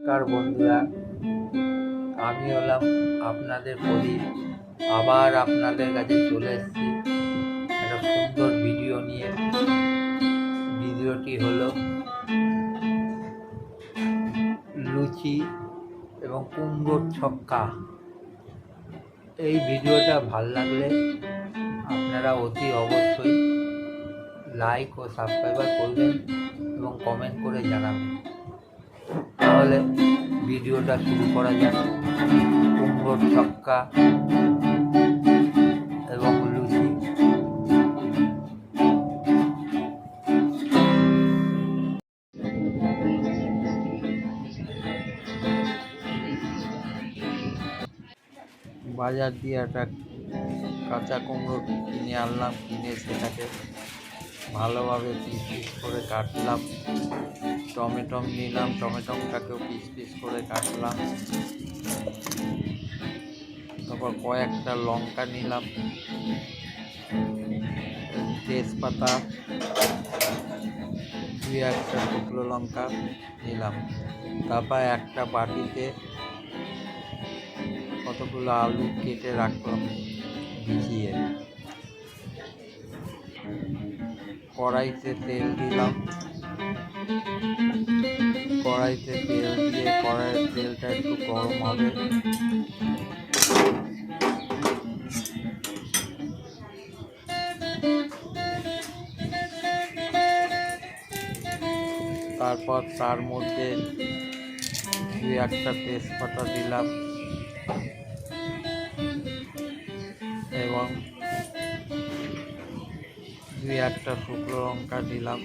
নমস্কার বন্ধুরা, আমি হলাম আপনাদের প্রদীপ। আবার আপনাদের কাছে চলে এসেছি একটা সুন্দর ভিডিও নিয়ে। ভিডিওটি হলো লুচি এবং কুমড়োর ছক্কা। এই ভিডিওটা ভালো লাগলে আপনারা অতি অবশ্যই লাইক ও সাবস্ক্রাইব করবেন এবং কমেন্ট করে জানাবেন। তাহলে ভিডিওটা শুরু করা যাক। কুমড়োর ছক্কা এবং লুচি। বাজার দিয়ে একটা কাঁচা কুমড়ো কিনে আনলাম, কিনে সেটাকে ভালোভাবে পিস পিস করে কাটলাম। টমেটো নিলাম, টমেটোটাকেও পিস পিস করে কাটলাম। তারপর কয়েকটা লঙ্কা নিলাম, তেজপাতা, দুই একটা শুকনো লঙ্কা নিলাম। তারপর একটা বাটিতে কতগুলো আলু কেটে রাখলাম ভিজিয়ে। কড়াইতে তেল দিলাম, কড়াইতে তেল দিয়ে কড়াইয়ের তেলটা একটু গরম হবে। তারপর তার মধ্যে দুই একটা তেজপাতা দিলাম এবং দুই একটা শুকনো লঙ্কা দিলাম।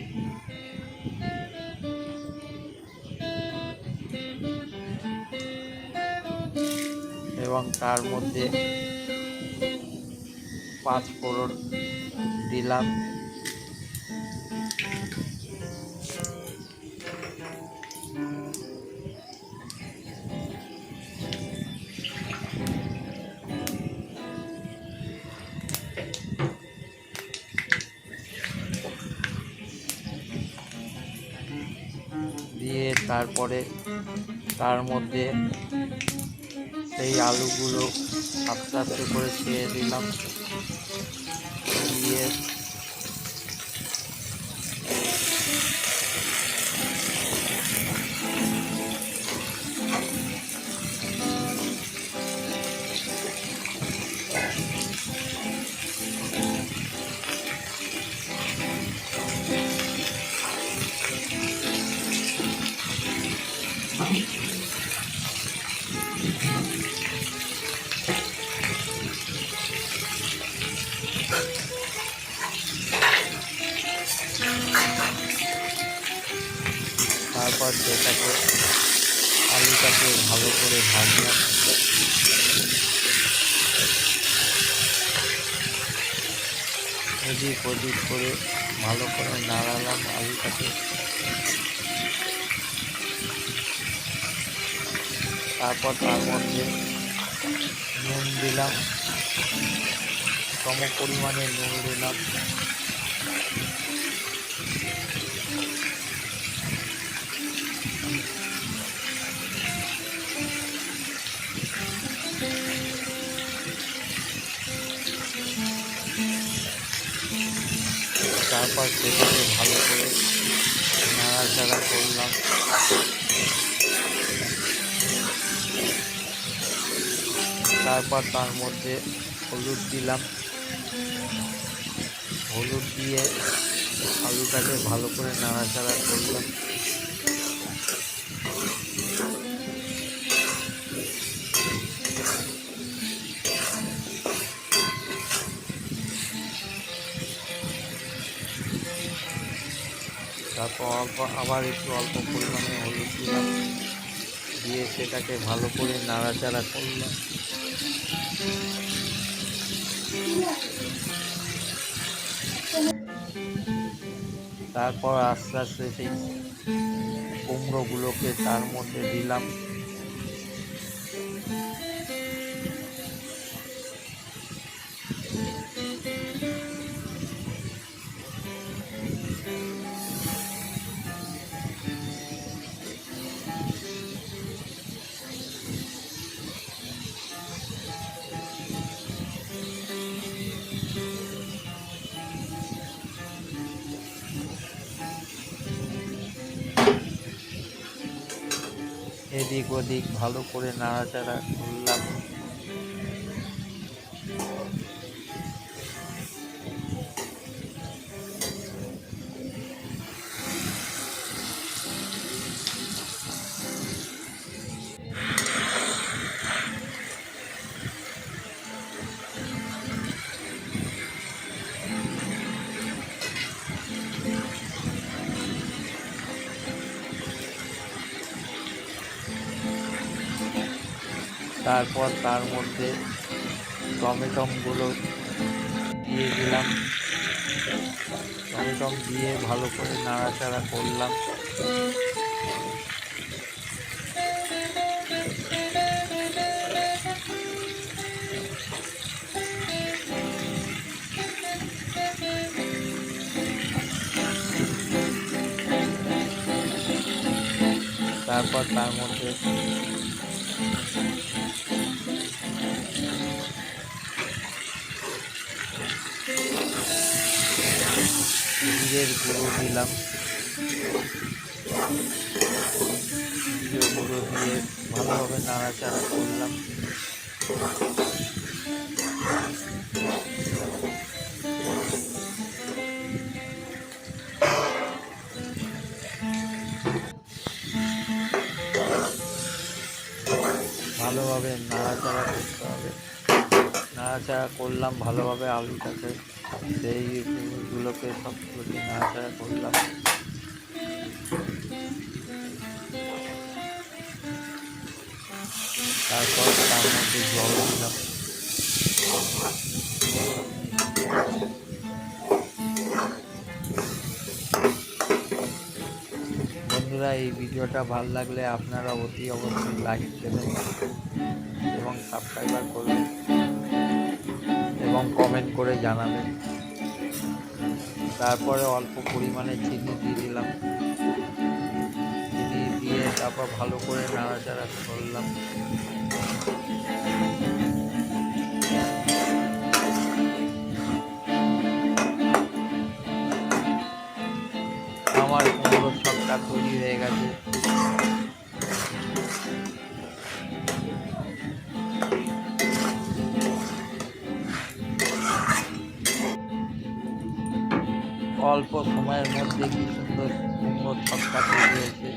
এবং তার মধ্যে পাঁচ ফোড়ন দিলাম। দিয়ে তারপরে তার মধ্যে সেই আলুগুলো আস্তে আস্তে করে ছেড়ে দিলাম। দিয়ে তারপর সেটাকে আলুটাকে ভালো করে ভাজলাম। এদিক ওদিক করে ভালো করে নাড়ালাম আলুটাকে। তারপর তার মধ্যে নুন দিলাম, সম পরিমাণে নুন দিলাম। তারপর সেটাকে ভালো করে নাড়াচাড়া করলাম। তারপর তার মধ্যে হলুদ দিলাম। হলুদ দিয়ে আলুটাকে ভালো করে নাড়াচাড়া করলাম। তারপর আবার একটু অল্প পরিমাণে হলুদ দিলাম, দিয়ে সেটাকে ভালো করে নাড়াচাড়া করলাম। তারপর আস্তে আস্তে সেই কুমড়োগুলোকে তার মধ্যে দিলাম। এদিক ওদিক ভালো করে নাড়াচাড়া করলাম। তারপর তার মধ্যে টমেটোগুলো দিয়ে দিলাম। টমেটো দিয়ে ভালো করে নাড়াচাড়া করলাম। তারপর তার মধ্যে জিরের গুঁড়ো দিলাম। জিরের গুঁড়ো দিয়ে ভালোভাবে নাড়াচাড়া করলাম। ভালোভাবে নাড়াচাড়া করতে হবে। নাড়াচাড়া করলাম ভালোভাবে আলুটাকে, সেইগুলোকে সবগুলোকে নাড়াচাড়া করলাম। তারপর তার মধ্যে জল দিলাম। বন্ধুরা, এই ভিডিওটা ভালো লাগলে আপনারা অতি অবশ্যই লাইক দেবেন এবং সাবস্ক্রাইব করবেন এবং কমেন্ট করে জানাবেন। তারপরে অল্প পরিমাণে চিনি দিয়ে দিলাম। চিনি দিয়ে তারপর ভালো করে নাড়াচাড়া করলাম। আমার কুমড়োর ছক্কা তৈরি হয়ে গেছে। অল্প সময়ের মধ্যে কি সুন্দর কুমড়োর ছক্কা তৈরি হয়েছে।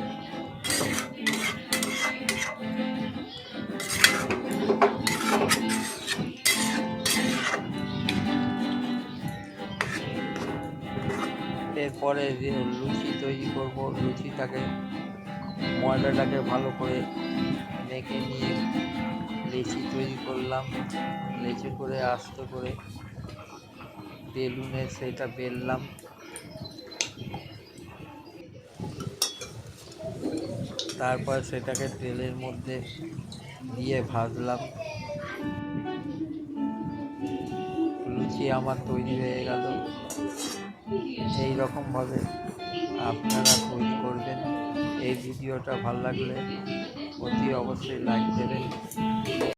এরপরে যে লুচি তৈরি করব, লুচিটাকে ময়দাটাকে ভালো করে মেখে নিয়ে লেচি তৈরি করলাম। লেচি করে আস্তে করে বেলুনে সেটা বেললাম। তারপর সেটাকে তেলের মধ্যে দিয়ে ভাজলাম। লুচি আমার তৈরি হয়ে গেল। এই রকমভাবে আপনারা তৈরি করবেন। এই ভিডিওটা ভালো লাগলে অতি অবশ্যই লাইক দেবেন।